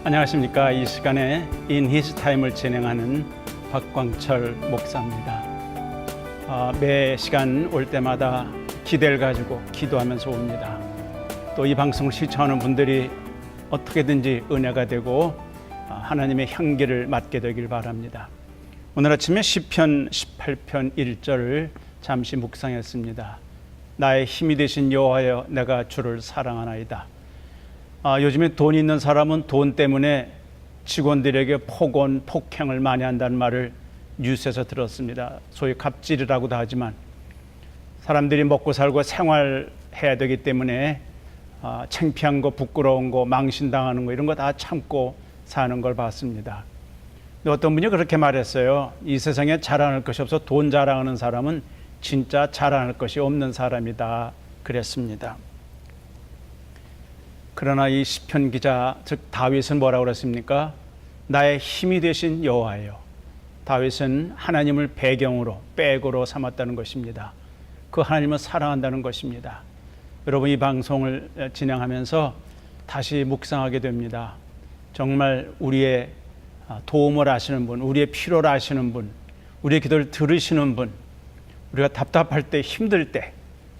안녕하십니까. 이 시간에 In His Time을 진행하는 박광철 목사입니다. 매 시간 올 때마다 기대를 가지고 기도하면서 옵니다. 또 이 방송을 시청하는 분들이 어떻게든지 은혜가 되고 하나님의 향기를 맡게 되길 바랍니다. 오늘 아침에 시편 18편 1절을 잠시 묵상했습니다. 나의 힘이 되신 여호와여, 내가 주를 사랑하나이다. 요즘에 돈 있는 사람은 돈 때문에 직원들에게 폭언, 폭행을 많이 한다는 말을 뉴스에서 들었습니다. 소위 갑질이라고도 하지만 사람들이 먹고 살고 생활해야 되기 때문에 창피한 거, 부끄러운 거, 망신당하는 거 이런 거 다 참고 사는 걸 봤습니다. 어떤 분이 그렇게 말했어요. 이 세상에 자랑할 것이 없어 돈 자랑하는 사람은 진짜 자랑할 것이 없는 사람이다 그랬습니다. 그러나 이 시편 기자, 즉 다윗은 뭐라고 그랬습니까? 나의 힘이 되신 여호와여. 다윗은 하나님을 배경으로, 백으로 삼았다는 것입니다. 그 하나님을 사랑한다는 것입니다. 여러분, 이 방송을 진행하면서 다시 묵상하게 됩니다. 정말 우리의 도움을 아시는 분, 우리의 필요를 아시는 분, 우리의 기도를 들으시는 분, 우리가 답답할 때, 힘들 때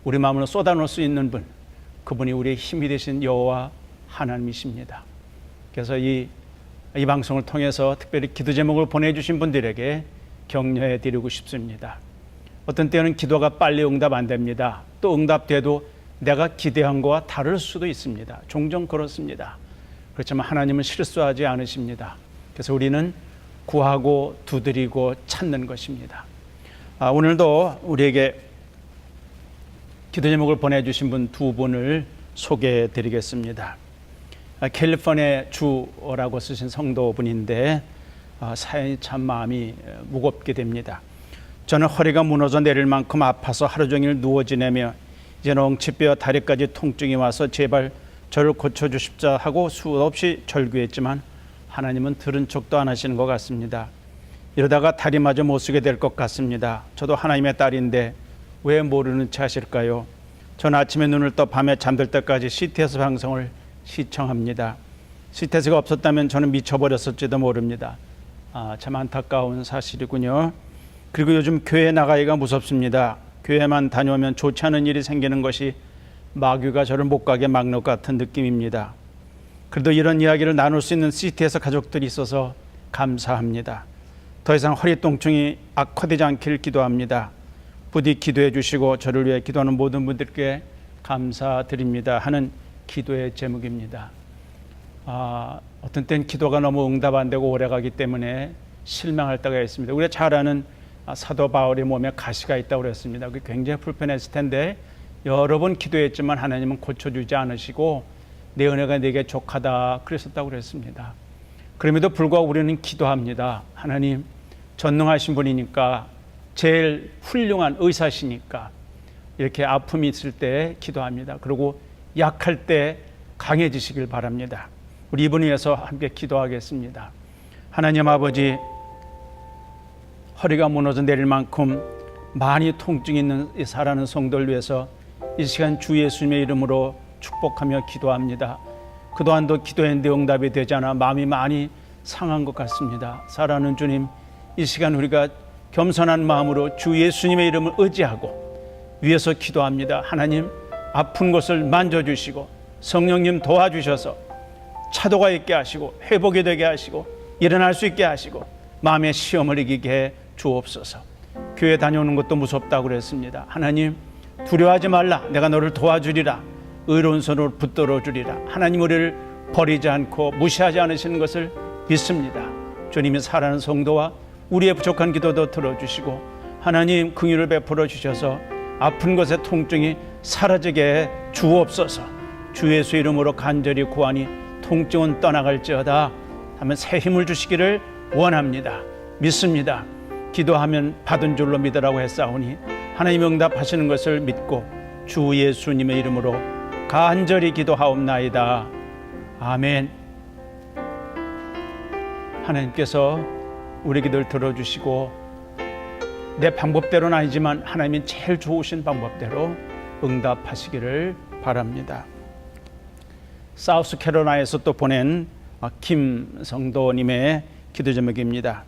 우리 마음으로 쏟아놓을 수 있는 분, 그분이 우리의 힘이 되신 여호와 하나님이십니다. 그래서 이 방송을 통해서 특별히 기도 제목을 보내주신 분들에게 격려해 드리고 싶습니다. 어떤 때는 기도가 빨리 응답 안 됩니다. 또 응답돼도 내가 기대한 것과 다를 수도 있습니다. 종종 그렇습니다. 그렇지만 하나님은 실수하지 않으십니다. 그래서 우리는 구하고 두드리고 찾는 것입니다. 오늘도 우리에게 기도 제목을 보내주신 분 두 분을 소개해 드리겠습니다. 캘리포니아 주라고 쓰신 성도분인데 사연이 참 마음이 무겁게 됩니다. 저는 허리가 무너져 내릴 만큼 아파서 하루 종일 누워 지내며 이제는 엉치뼈 다리까지 통증이 와서 제발 저를 고쳐주십자 하고 수없이 절규했지만 하나님은 들은 척도 안 하시는 것 같습니다. 이러다가 다리마저 못 쓰게 될 것 같습니다. 저도 하나님의 딸인데 왜 모르는 체 하실까요? 저는 아침에 눈을 떠 밤에 잠들 때까지 CTS 방송을 시청합니다. CTS가 없었다면 저는 미쳐버렸을지도 모릅니다. 참 안타까운 사실이군요. 그리고 요즘 교회 나가기가 무섭습니다. 교회만 다녀오면 좋지 않은 일이 생기는 것이 마귀가 저를 못 가게 막는 것 같은 느낌입니다. 그래도 이런 이야기를 나눌 수 있는 CTS 가족들이 있어서 감사합니다. 더 이상 허리 통증이 악화되지 않기를 기도합니다. 부디 기도해 주시고 저를 위해 기도하는 모든 분들께 감사드립니다 하는 기도의 제목입니다. 어떤 때는 기도가 너무 응답 안 되고 오래가기 때문에 실망할 때가 있습니다. 우리가 잘 아는 사도 바울의 몸에 가시가 있다고 그랬습니다. 그게 굉장히 불편했을 텐데 여러 번 기도했지만 하나님은 고쳐주지 않으시고 내 은혜가 내게 족하다 그랬었다고 그랬습니다. 그럼에도 불구하고 우리는 기도합니다. 하나님, 전능하신 분이니까 제일 훌륭한 의사시니까 이렇게 아픔이 있을 때 기도합니다. 그리고 약할 때 강해지시길 바랍니다. 우리 이분을 위해서 함께 기도하겠습니다. 하나님 아버지, 허리가 무너져 내릴 만큼 많이 통증이 있는 이 사랑하는 성도를 위해서 이 시간 주 예수님의 이름으로 축복하며 기도합니다. 그동안도 기도했는데 응답이 되지 않아 마음이 많이 상한 것 같습니다. 사랑하는 주님, 이 시간 우리가 겸손한 마음으로 주 예수님의 이름을 의지하고 위에서 기도합니다. 하나님, 아픈 곳을 만져주시고 성령님 도와주셔서 차도가 있게 하시고 회복이 되게 하시고 일어날 수 있게 하시고 마음의 시험을 이기게 해 주옵소서. 교회 다녀오는 것도 무섭다고 그랬습니다. 하나님, 두려워하지 말라. 내가 너를 도와주리라. 의로운 손으로 붙들어 주리라. 하나님 우리를 버리지 않고 무시하지 않으시는 것을 믿습니다. 주님이 사랑하는 성도와 우리의 부족한 기도도 들어주시고 하나님 긍휼을 베풀어 주셔서 아픈 것의 통증이 사라지게 해 주옵소서. 주 예수 이름으로 간절히 구하니 통증은 떠나갈지어다 하면 새 힘을 주시기를 원합니다. 믿습니다. 기도하면 받은 줄로 믿으라고 했사오니 하나님 응답하시는 것을 믿고 주 예수님의 이름으로 간절히 기도하옵나이다. 아멘. 하나님께서 우리 기도를 들어주시고 내 방법대로는 아니지만 하나님이 제일 좋으신 방법대로 응답하시기를 바랍니다. 사우스캐롤라이나에서 또 보낸 김성도님의 기도 제목입니다.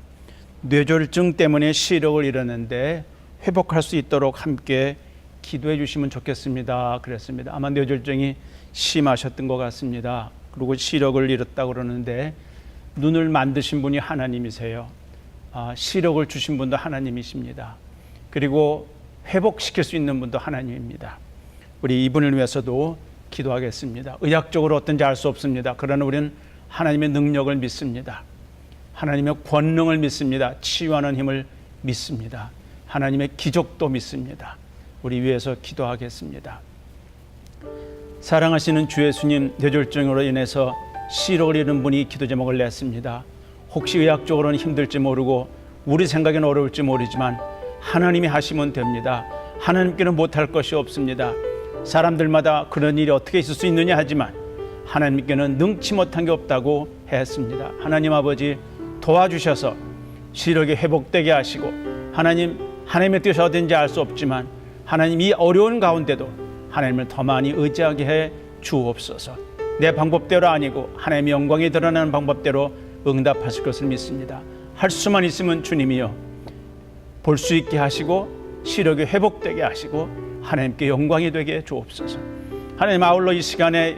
뇌졸중 때문에 시력을 잃었는데 회복할 수 있도록 함께 기도해 주시면 좋겠습니다. 그랬습니다. 아마 뇌졸중이 심하셨던 것 같습니다. 그리고 시력을 잃었다고 그러는데 눈을 만드신 분이 하나님이세요. 시력을 주신 분도 하나님이십니다. 그리고 회복시킬 수 있는 분도 하나님입니다. 우리 이분을 위해서도 기도하겠습니다. 의학적으로 어떤지 알 수 없습니다. 그러나 우리는 하나님의 능력을 믿습니다. 하나님의 권능을 믿습니다. 치유하는 힘을 믿습니다. 하나님의 기적도 믿습니다. 우리 위해서 기도하겠습니다. 사랑하시는 주 예수님, 뇌졸중으로 인해서 시력을 잃은 분이 기도 제목을 냈습니다. 혹시 의학적으로는 힘들지 모르고 우리 생각에는 어려울지 모르지만 하나님이 하시면 됩니다. 하나님께는 못할 것이 없습니다. 사람들마다 그런 일이 어떻게 있을 수 있느냐 하지만 하나님께는 능치 못한 게 없다고 했습니다. 하나님 아버지 도와주셔서 시력이 회복되게 하시고 하나님의 뜻이 어딘지 알 수 없지만 하나님 이 어려운 가운데도 하나님을 더 많이 의지하게 해 주옵소서. 내 방법대로 아니고 하나님의 영광이 드러나는 방법대로 응답하실 것을 믿습니다. 할 수만 있으면 주님이여 볼 수 있게 하시고 시력이 회복되게 하시고 하나님께 영광이 되게 주옵소서. 하나님 아울러 이 시간에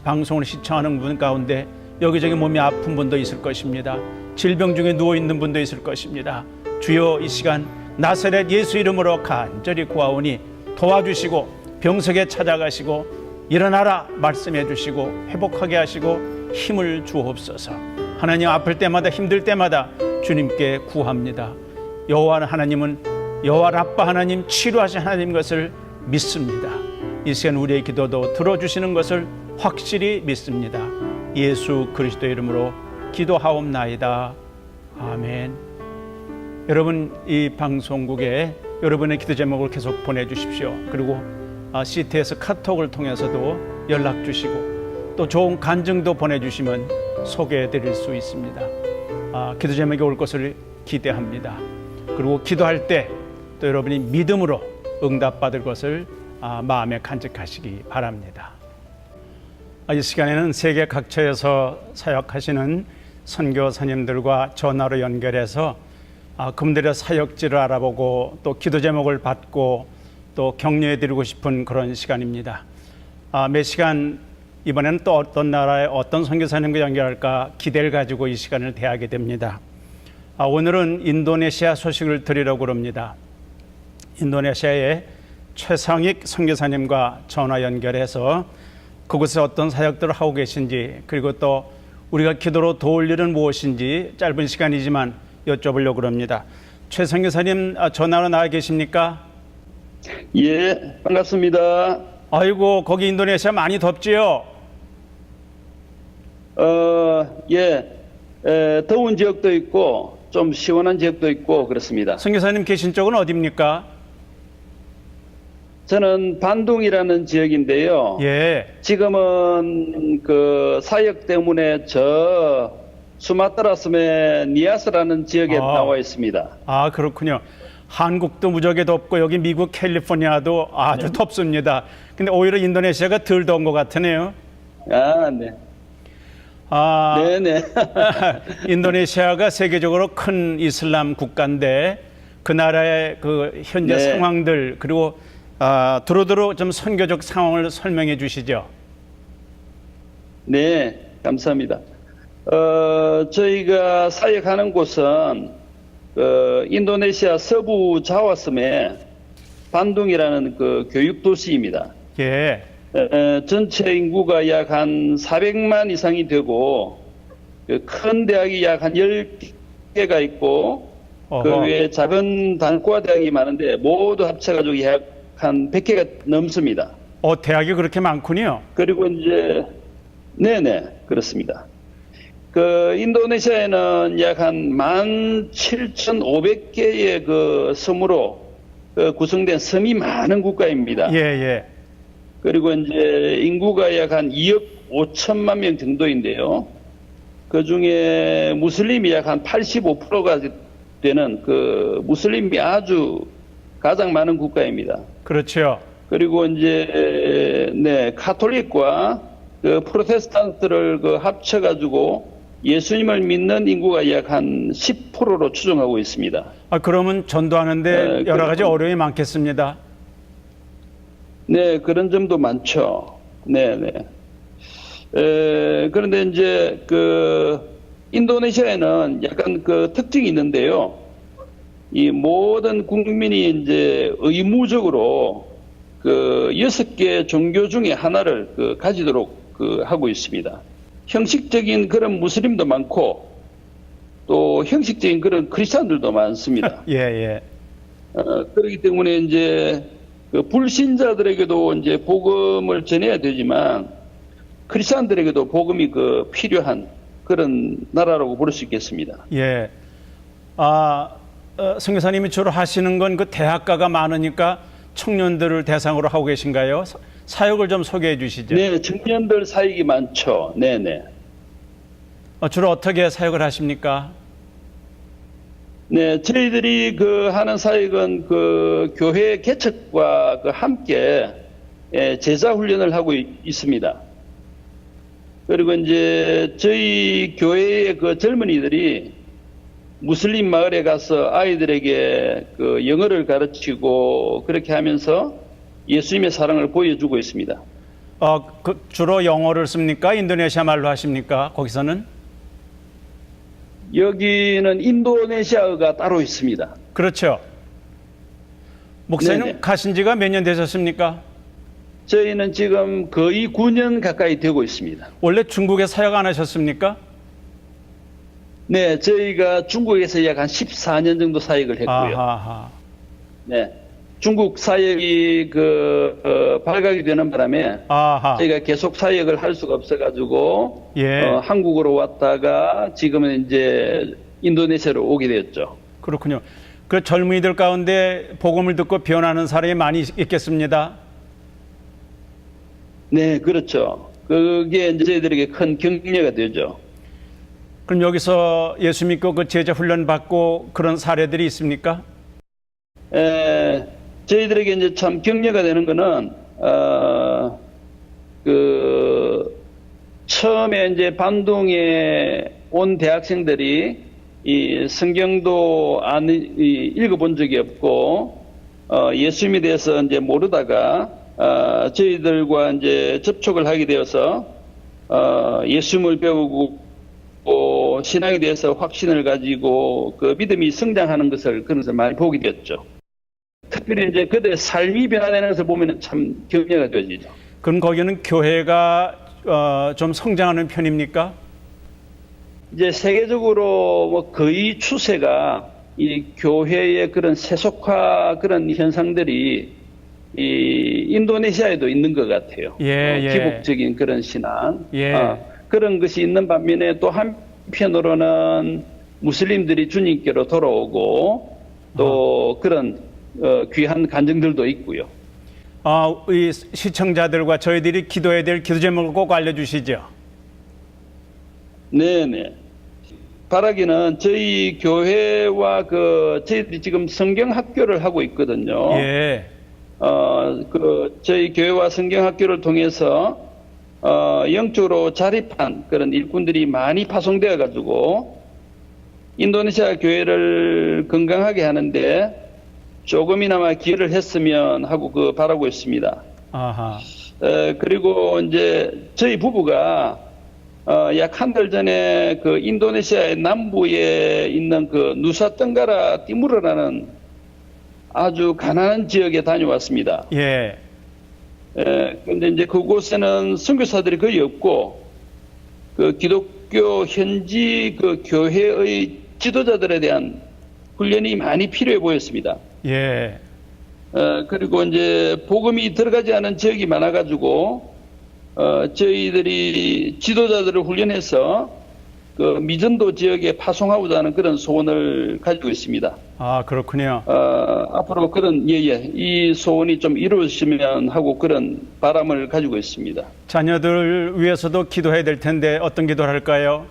방송을 시청하는 분 가운데 여기저기 몸이 아픈 분도 있을 것입니다. 질병 중에 누워있는 분도 있을 것입니다. 주여 이 시간 나사렛 예수 이름으로 간절히 구하오니 도와주시고 병석에 찾아가시고 일어나라 말씀해 주시고 회복하게 하시고 힘을 주옵소서. 하나님 아플 때마다 힘들 때마다 주님께 구합니다. 여호와 라빠 하나님 치료하신 하나님 것을 믿습니다. 이 시간 우리의 기도도 들어주시는 것을 확실히 믿습니다. 예수 그리스도 이름으로 기도하옵나이다. 아멘. 여러분 이 방송국에 여러분의 기도 제목을 계속 보내주십시오. 그리고 CT에서 카톡을 통해서도 연락 주시고 또 좋은 간증도 보내주시면 소개해드릴 수 있습니다. 기도 제목이 올 것을 기대합니다. 그리고 기도할 때 또 여러분이 믿음으로 응답받을 것을 마음에 간직하시기 바랍니다. 이 시간에는 세계 각처에서 사역하시는 선교사님들과 전화로 연결해서 그분들의 사역지를 알아보고 또 기도 제목을 받고 또 격려해드리고 싶은 그런 시간입니다. 매 시간 이번에는 또 어떤 나라의 어떤 선교사님과 연결할까 기대를 가지고 이 시간을 대하게 됩니다. 오늘은 인도네시아 소식을 드리려고 합니다. 인도네시아의 최상익 선교사님과 전화 연결해서 그곳에 어떤 사역들을 하고 계신지 그리고 또 우리가 기도로 도울 일은 무엇인지 짧은 시간이지만 여쭤보려고 합니다. 최 선교사님 전화로 나와 계십니까? 예, 반갑습니다. 아이고 거기 인도네시아 많이 덥지요? 더운 지역도 있고 좀 시원한 지역도 있고 그렇습니다. 선교사님 계신 쪽은 어디입니까? 저는 반둥이라는 지역인데요. 예. 지금은 그 사역 때문에 저 수마트라섬의 니아스라는 지역에 나와 있습니다. 그렇군요. 한국도 무지하게 덥고 여기 미국 캘리포니아도 아주 덥습니다. 근데 오히려 인도네시아가 덜 더운 것 같으네요. 네. 네네. 인도네시아가 세계적으로 큰 이슬람 국가인데 그 나라의 그 현재 상황들 그리고 두루두루 좀 선교적 상황을 설명해 주시죠. 네, 감사합니다. 저희가 사역하는 곳은 인도네시아 서부 자와섬의 반둥이라는 그 교육 도시입니다. 예. 전체 인구가 약 한 400만 이상이 되고 큰 대학이 약 한 10개가 있고 그 외에 작은 단과 대학이 많은데 모두 합쳐가지고 약 한 100개가 넘습니다. 대학이 그렇게 많군요. 그리고 이제 네네 그렇습니다. 그 인도네시아에는 약 한 17,500개의 그 섬으로 구성된 섬이 많은 국가입니다. 예. 그리고 이제 인구가 약 한 2억 5천만 명 정도인데요. 그 중에 무슬림이 약 한 85%가 되는 그 무슬림이 아주 가장 많은 국가입니다. 그렇죠. 그리고 이제 카톨릭과 그 프로테스탄트를 그 합쳐가지고 예수님을 믿는 인구가 약 한 10%로 추정하고 있습니다. 그러면 전도하는데 여러 가지 어려움이 많겠습니다. 네, 그런 점도 많죠. 네, 네. 그런데 이제 그 인도네시아에는 약간 그 특징이 있는데요. 이 모든 국민이 이제 의무적으로 그 6개 종교 중에 하나를 그 가지도록 그 하고 있습니다. 형식적인 그런 무슬림도 많고 또 형식적인 그런 크리스찬들도 많습니다. 예, 예. 그렇기 때문에 이제 그 불신자들에게도 이제 복음을 전해야 되지만 크리스찬들에게도 복음이 그 필요한 그런 나라라고 볼 수 있겠습니다. 예. 선교사님이 주로 하시는 건 그 대학가가 많으니까 청년들을 대상으로 하고 계신가요? 사역을 좀 소개해 주시죠. 네, 청년들 사역이 많죠. 네네. 주로 어떻게 사역을 하십니까? 네, 저희들이 그 하는 사역은 그 교회 개척과 그 함께 제자 훈련을 하고 있습니다. 그리고 이제 저희 교회의 그 젊은이들이 무슬림 마을에 가서 아이들에게 그 영어를 가르치고 그렇게 하면서 예수님의 사랑을 보여주고 있습니다. 주로 영어를 씁니까? 인도네시아 말로 하십니까? 거기서는? 여기는 인도네시아어가 따로 있습니다. 그렇죠. 목사님 네네. 가신 지가 몇 년 되셨습니까? 저희는 지금 거의 9년 가까이 되고 있습니다. 원래 중국에 사역 안 하셨습니까? 네, 저희가 중국에서 약 한 14년 정도 사역을 했고요. 아하하. 네, 중국 사역이 발각이 되는 바람에 아하. 저희가 계속 사역을 할 수가 없어가지고 예. 한국으로 왔다가 지금은 이제 인도네시아로 오게 되었죠. 그렇군요. 그 젊은이들 가운데 복음을 듣고 변하는 사람이 많이 있겠습니다. 네, 그렇죠. 그게 이제 저희들에게 큰 격려가 되죠. 그럼 여기서 예수 믿고 그 제자 훈련 받고 그런 사례들이 있습니까? 저희들에게 이제 참 격려가 되는 거는 처음에 이제 반동에 온 대학생들이 이 성경도 읽어본 적이 없고 예수님에 대해서 이제 모르다가 저희들과 이제 접촉을 하게 되어서 예수님을 배우고 신앙에 대해서 확신을 가지고 그 믿음이 성장하는 것을 그런 것을 많이 보게 되었죠. 특별히 이제 그들의 삶이 변화되는 것을 보면 참 격려가 되어지죠. 그럼 거기는 교회가 좀 성장하는 편입니까? 이제 세계적으로 뭐 거의 추세가 이 교회의 그런 세속화 그런 현상들이 이 인도네시아에도 있는 것 같아요. 예. 기복적인 그런 신앙. 예. 그런 것이 있는 반면에 또 한편으로는 무슬림들이 주님께로 돌아오고 또 그런 귀한 간증들도 있고요. 이 시청자들과 저희들이 기도해야 될 기도 제목을 꼭 알려주시죠. 네네. 바라기는 저희 교회와 저희들이 지금 성경학교를 하고 있거든요. 예. 저희 교회와 성경학교를 통해서 영적으로 자립한 그런 일꾼들이 많이 파송되어 가지고 인도네시아 교회를 건강하게 하는데 조금이나마 기여를 했으면 하고 바라고 있습니다. 아하. 그리고 이제 저희 부부가 약 한 달 전에 그 인도네시아의 남부에 있는 그 누사 땡가라 티무르라는 아주 가난한 지역에 다녀왔습니다. 예. 그런데 이제 그곳에는 선교사들이 거의 없고 그 기독교 현지 그 교회의 지도자들에 대한 훈련이 많이 필요해 보였습니다. 예. 그리고 이제 복음이 들어가지 않은 지역이 많아가지고 저희들이 지도자들을 훈련해서 그 미전도 지역에 파송하고자 하는 그런 소원을 가지고 있습니다. 아, 그렇군요. 앞으로 그런 이 소원이 좀 이루어지면 하고 그런 바람을 가지고 있습니다. 자녀들 위해서도 기도해야 될 텐데 어떤 기도를 할까요?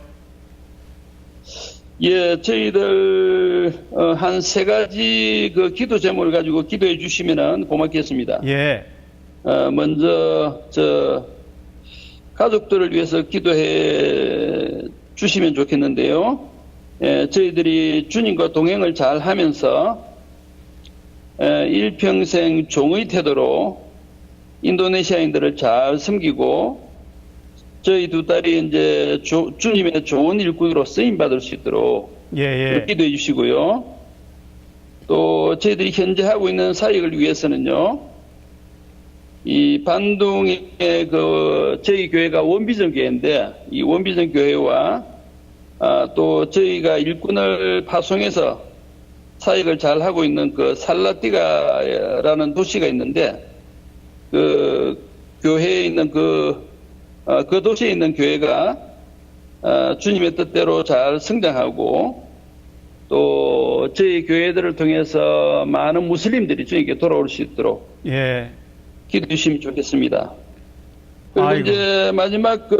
예, 저희들 한 3가지 그 기도 제목을 가지고 기도해 주시면은 고맙겠습니다. 예. 먼저 가족들을 위해서 기도해 주시면 좋겠는데요. 저희들이 주님과 동행을 잘 하면서 일평생 종의 태도로 인도네시아인들을 잘 섬기고 저희 두 딸이 이제 주님의 좋은 일꾼으로 쓰임 받을 수 있도록 기도해 주시고요. 또 저희들이 현재 하고 있는 사역을 위해서는요. 이 반둥의 저희 교회가 원비전 교회인데 이 원비전 교회와 또 저희가 일꾼을 파송해서 사역을 잘 하고 있는 그 살라티가라는 도시가 있는데 그 교회에 있는 그 도시에 있는 교회가 주님의 뜻대로 잘 성장하고 또 저희 교회들을 통해서 많은 무슬림들이 주님께 돌아올 수 있도록 기도해 주시면 좋겠습니다. 그리고 이제 마지막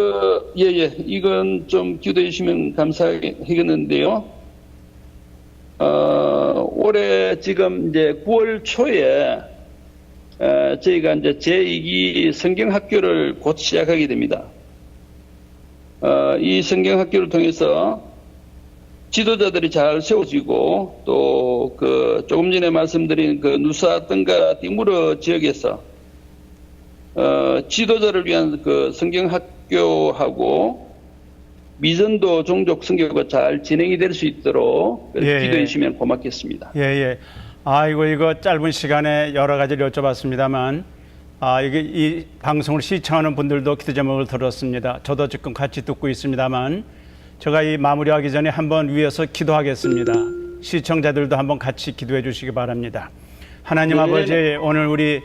이건 좀 기도해 주시면 감사하겠는데요. 올해 지금 이제 9월 초에 저희가 이제 제2기 성경학교를 곧 시작하게 됩니다. 이 성경학교를 통해서 지도자들이 잘 세워지고 또 조금 전에 말씀드린 누사 뜬가 디무르 지역에서 지도자를 위한 성경학교하고 미전도 종족 선교가 잘 진행이 될 수 있도록 기도해 주시면 고맙겠습니다. 이거 짧은 시간에 여러 가지를 여쭤봤습니다만, 이 방송을 시청하는 분들도 기도 제목을 들었습니다. 저도 지금 같이 듣고 있습니다만, 제가 이 마무리하기 전에 한번 위에서 기도하겠습니다. 시청자들도 한번 같이 기도해 주시기 바랍니다. 하나님 아버지, 오늘 우리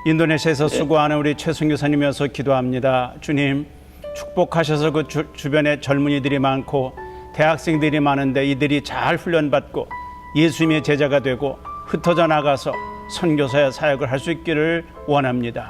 인도네시아에서 수고하는 우리 최승규 선임이어서 기도합니다. 주님, 축복하셔서 그 주변에 젊은이들이 많고 대학생들이 많은데 이들이 잘 훈련받고 예수님의 제자가 되고 흩어져 나가서 선교사의 사역을 할 수 있기를 원합니다.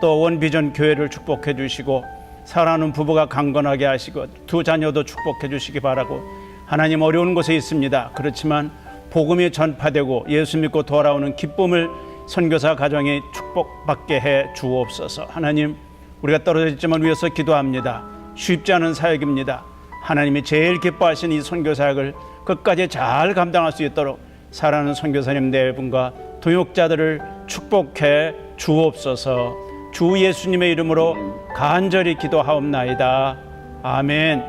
또 원비전 교회를 축복해 주시고 사랑하는 부부가 강건하게 하시고 두 자녀도 축복해 주시기 바라고, 하나님 어려운 곳에 있습니다. 그렇지만 복음이 전파되고 예수 믿고 돌아오는 기쁨을 선교사 가정에 축복받게 해 주옵소서. 하나님, 우리가 떨어져 있지만 위해서 기도합니다. 쉽지 않은 사역입니다. 하나님이 제일 기뻐하신 이 선교 사역을 끝까지 잘 감당할 수 있도록 사랑하는 선교사님 네 분과 동역자들을 축복해 주옵소서. 주 예수님의 이름으로 간절히 기도하옵나이다. 아멘.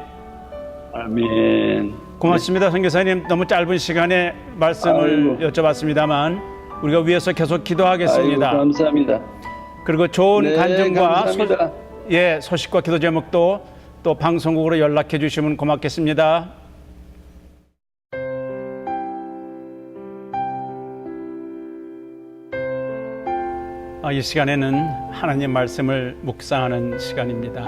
아멘. 고맙습니다. 선교사님, 너무 짧은 시간에 말씀을 여쭤봤습니다만 우리가 위해서 계속 기도하겠습니다. 감사합니다. 그리고 좋은 간증과 소식과 기도 제목도 또 방송국으로 연락해 주시면 고맙겠습니다. 이 시간에는 하나님 말씀을 묵상하는 시간입니다.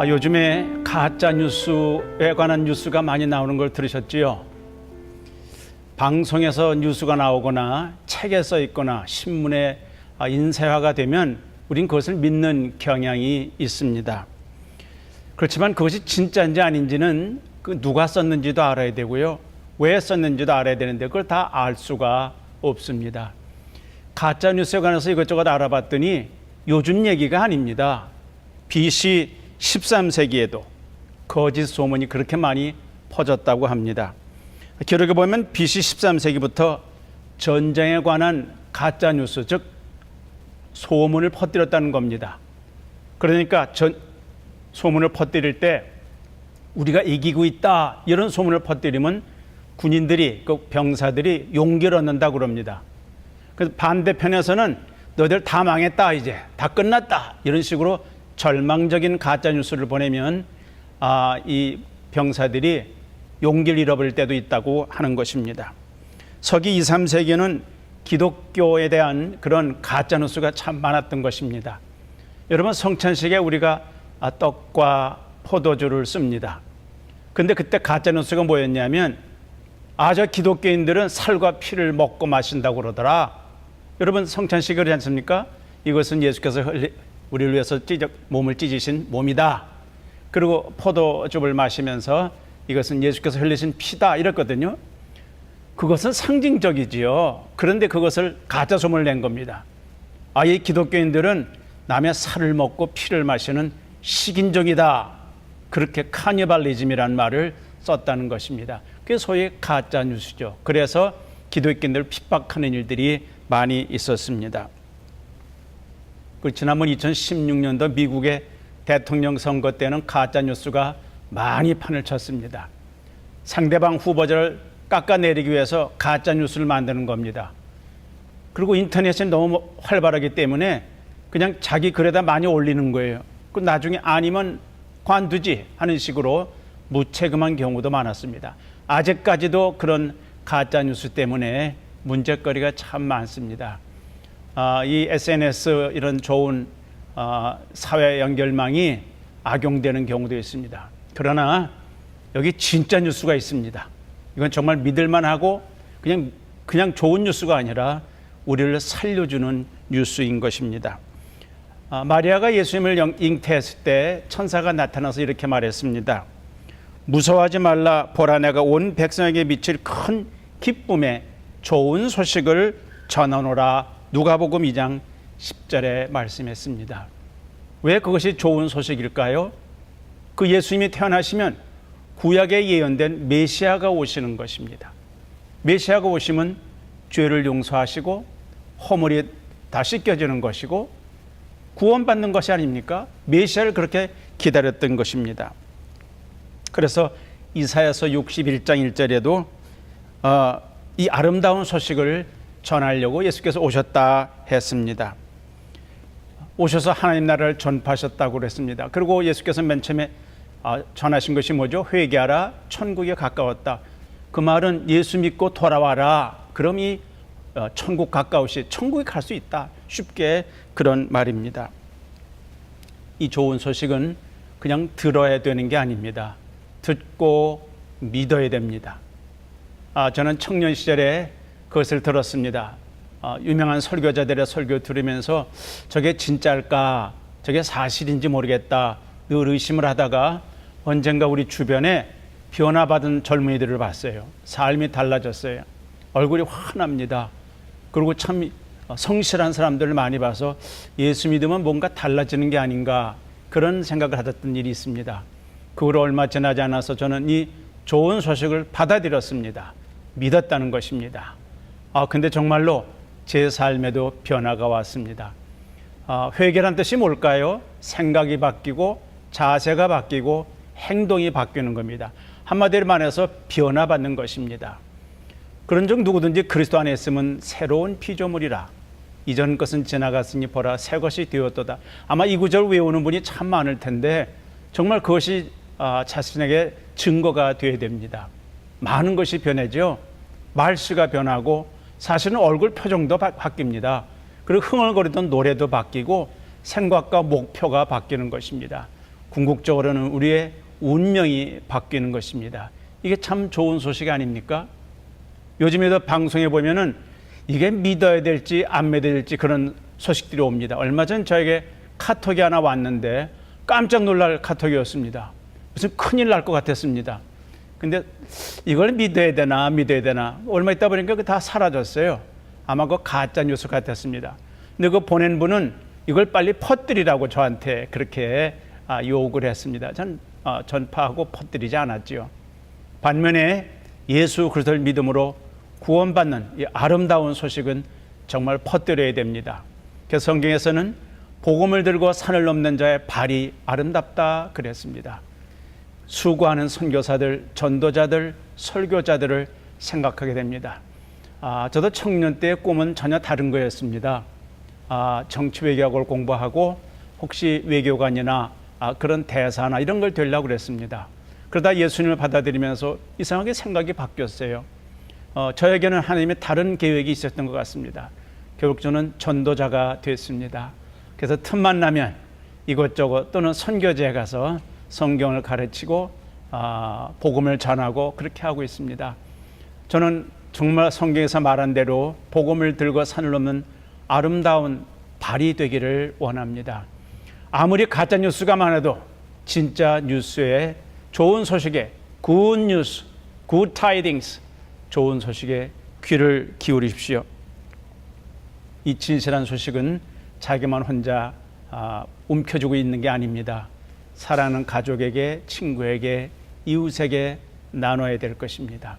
요즘에 가짜 뉴스에 관한 뉴스가 많이 나오는 걸 들으셨지요? 방송에서 뉴스가 나오거나 책에 써 있거나 신문에 인쇄화가 되면 우린 그것을 믿는 경향이 있습니다. 그렇지만 그것이 진짜인지 아닌지는 누가 썼는지도 알아야 되고요. 왜 썼는지도 알아야 되는데 그걸 다 알 수가 없습니다. 가짜 뉴스에 관해서 이것저것 알아봤더니 요즘 얘기가 아닙니다. BC 13세기에도 거짓 소문이 그렇게 많이 퍼졌다고 합니다. 기록에 보면 BC 13세기부터 전쟁에 관한 가짜 뉴스, 즉 소문을 퍼뜨렸다는 겁니다. 그러니까 소문을 퍼뜨릴 때 우리가 이기고 있다 이런 소문을 퍼뜨리면 군인들이, 그 병사들이 용기를 얻는다고 그럽니다. 그래서 반대편에서는 너희들 다 망했다, 이제 다 끝났다 이런 식으로 절망적인 가짜 뉴스를 보내면 이 병사들이 용기를 잃어버릴 때도 있다고 하는 것입니다. 서기 2, 3세기에는 기독교에 대한 그런 가짜 뉴스가 참 많았던 것입니다. 여러분, 성찬식에 우리가 떡과 포도주를 씁니다. 근데 그때 가짜 뉴스가 뭐였냐면 저 기독교인들은 살과 피를 먹고 마신다고 그러더라. 여러분, 성찬식을 그러지 않습니까? 이것은 예수께서 우리를 위해서 몸을 찢으신 몸이다. 그리고 포도즙을 마시면서 이것은 예수께서 흘리신 피다 이랬거든요. 그것은 상징적이지요. 그런데 그것을 가짜 소문을 낸 겁니다. 이 기독교인들은 남의 살을 먹고 피를 마시는 식인종이다. 그렇게 카니발리즘이라는 말을 썼다는 것입니다. 그게 소위 가짜 뉴스죠. 그래서 기독교인들을 핍박하는 일들이 많이 있었습니다. 지난번 2016년도 미국의 대통령 선거 때는 가짜 뉴스가 많이 판을 쳤습니다. 상대방 후보자를 깎아내리기 위해서 가짜 뉴스를 만드는 겁니다. 그리고 인터넷이 너무 활발하기 때문에 그냥 자기 글에다 많이 올리는 거예요. 그 나중에 아니면 관두지 하는 식으로 무책임한 경우도 많았습니다. 아직까지도 그런 가짜 뉴스 때문에 문제거리가 참 많습니다. 이 SNS 이런 좋은 사회 연결망이 악용되는 경우도 있습니다. 그러나 여기 진짜 뉴스가 있습니다. 이건 정말 믿을만하고 그냥 좋은 뉴스가 아니라 우리를 살려주는 뉴스인 것입니다. 마리아가 예수님을 잉태했을 때 천사가 나타나서 이렇게 말했습니다. 무서워하지 말라. 보라, 내가 온 백성에게 미칠 큰 기쁨의 좋은 소식을 전하노라. 누가복음 2장 10절에 말씀했습니다. 왜 그것이 좋은 소식일까요? 그 예수님이 태어나시면 구약에 예언된 메시아가 오시는 것입니다. 메시아가 오시면 죄를 용서하시고 허물이 다 씻겨지는 것이고 구원받는 것이 아닙니까? 메시아를 그렇게 기다렸던 것입니다. 그래서 이사야서 61장 1절에도 이 아름다운 소식을 전하려고 예수께서 오셨다 했습니다. 오셔서 하나님 나라를 전파하셨다고 그랬습니다. 그리고 예수께서 맨 처음에 전하신 것이 뭐죠? 회개하라, 천국에 가까웠다. 그 말은 예수 믿고 돌아와라. 그럼 이 천국 가까우시, 천국에 갈 수 있다. 쉽게 그런 말입니다. 이 좋은 소식은 그냥 들어야 되는 게 아닙니다. 듣고 믿어야 됩니다. 저는 청년 시절에 그것을 들었습니다. 유명한 설교자들의 설교 들으면서 저게 진짜일까, 저게 사실인지 모르겠다 늘 의심을 하다가 언젠가 우리 주변에 변화받은 젊은이들을 봤어요. 삶이 달라졌어요. 얼굴이 환합니다. 그리고 참 성실한 사람들을 많이 봐서 예수 믿으면 뭔가 달라지는 게 아닌가 그런 생각을 하던 일이 있습니다. 그 후로 얼마 지나지 않아서 저는 이 좋은 소식을 받아들였습니다. 믿었다는 것입니다. 근데 정말로 제 삶에도 변화가 왔습니다. 회개란 뜻이 뭘까요? 생각이 바뀌고 자세가 바뀌고 행동이 바뀌는 겁니다. 한마디로 말해서 변화받는 것입니다. 그런즉 누구든지 그리스도 안에 있으면 새로운 피조물이라. 이전 것은 지나갔으니 보라 새 것이 되었도다. 아마 이 구절 외우는 분이 참 많을 텐데 정말 그것이 자신에게 증거가 되어야 됩니다. 많은 것이 변하죠. 말씨가 변하고 사실은 얼굴 표정도 바뀝니다. 그리고 흥얼거리던 노래도 바뀌고 생각과 목표가 바뀌는 것입니다. 궁극적으로는 우리의 운명이 바뀌는 것입니다. 이게 참 좋은 소식 아닙니까? 요즘에도 방송에 보면은 이게 믿어야 될지 안 믿어야 될지 그런 소식들이 옵니다. 얼마 전 저에게 카톡이 하나 왔는데 깜짝 놀랄 카톡이었습니다. 무슨 큰일 날 것 같았습니다. 근데 이걸 믿어야 되나 얼마 있다 보니까 다 사라졌어요. 아마 그거 가짜 뉴스 같았습니다. 근데 그 보낸 분은 이걸 빨리 퍼뜨리라고 저한테 그렇게 요구를 했습니다. 전 전파하고 퍼뜨리지 않았지요. 반면에 예수 그리스도를 믿음으로 구원받는 이 아름다운 소식은 정말 퍼뜨려야 됩니다. 그래서 성경에서는 복음을 들고 산을 넘는 자의 발이 아름답다 그랬습니다. 수고하는 선교사들, 전도자들, 설교자들을 생각하게 됩니다. 저도 청년 때의 꿈은 전혀 다른 거였습니다. 정치 외교학을 공부하고 혹시 외교관이나 그런 대사나 이런 걸 되려고 그랬습니다. 그러다 예수님을 받아들이면서 이상하게 생각이 바뀌었어요. 저에게는 하나님의 다른 계획이 있었던 것 같습니다. 결국 저는 전도자가 됐습니다. 그래서 틈만 나면 이것저것 또는 선교지에 가서 성경을 가르치고 복음을 전하고 그렇게 하고 있습니다. 저는 정말 성경에서 말한 대로 복음을 들고 산을 넘는 아름다운 발이 되기를 원합니다. 아무리 가짜 뉴스가 많아도 진짜 뉴스에 좋은 소식에 good news, good tidings, 좋은 소식에 귀를 기울이십시오. 이 진실한 소식은 자기만 혼자 움켜쥐고 있는 게 아닙니다. 사랑하는 가족에게, 친구에게, 이웃에게 나눠야 될 것입니다.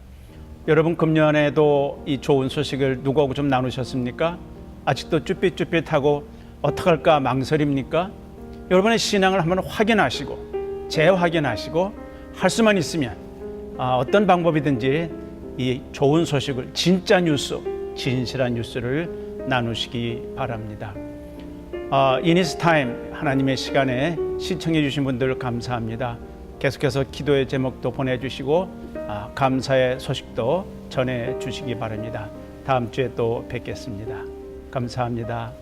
여러분 금년에도 이 좋은 소식을 누구하고 좀 나누셨습니까? 아직도 쭈삣쭈삣하고 어떡할까 망설입니까? 여러분의 신앙을 한번 확인하시고 재확인하시고 할 수만 있으면 어떤 방법이든지 이 좋은 소식을, 진짜 뉴스, 진실한 뉴스를 나누시기 바랍니다. 이니스 타임 하나님의 시간에 시청해 주신 분들 감사합니다. 계속해서 기도의 제목도 보내주시고 감사의 소식도 전해 주시기 바랍니다. 다음 주에 또 뵙겠습니다. 감사합니다.